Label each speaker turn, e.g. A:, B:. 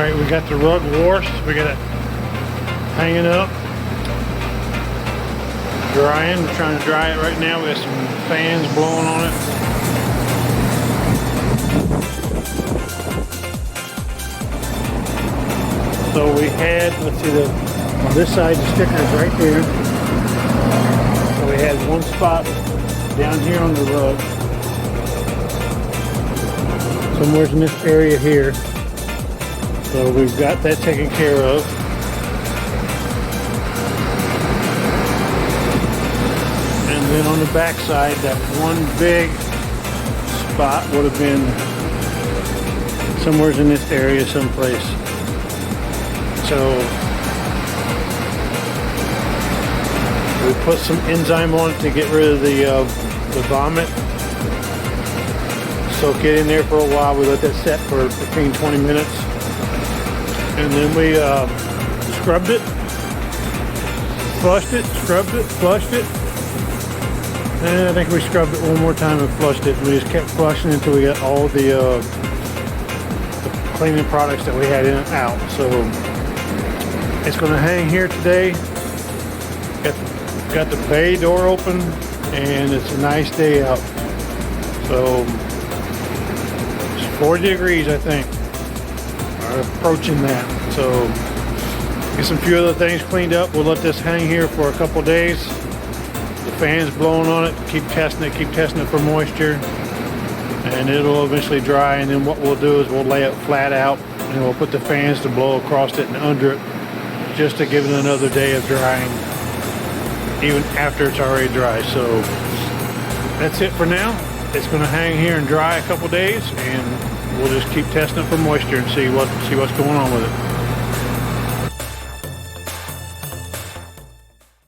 A: Alright, we got the rug washed. We got it hanging up, drying. We're trying to dry it right now. We got some fans blowing on it. So we had, let's see, on this side the sticker is right here. So we had one spot down here on the rug, somewhere in this area here. So we've got that taken care of. And then on the back side, that one big spot would have been somewhere in this area someplace. So we put some enzyme on it to get rid of the vomit. Soak it in there for a while. We let that set for between 20 minutes. And then we scrubbed it, flushed it, scrubbed it, flushed it. And I think we scrubbed it one more time and flushed it. We just kept flushing until we got all the cleaning products that we had in and out. So it's going to hang here today. Got the bay door open, and it's a nice day out. So it's 40 degrees, I think. Approaching that. So get some few other things cleaned up. We'll let this hang here for a couple days. The fan's blowing on it. Keep testing it for moisture, and it'll eventually dry. And then what we'll do is we'll lay it flat out, and we'll put the fans to blow across it and under it, just to give it another day of drying, even after it's already dry. So that's it for now. It's going to hang here and dry a couple days, and we'll just keep testing it for moisture and see what's going on with it.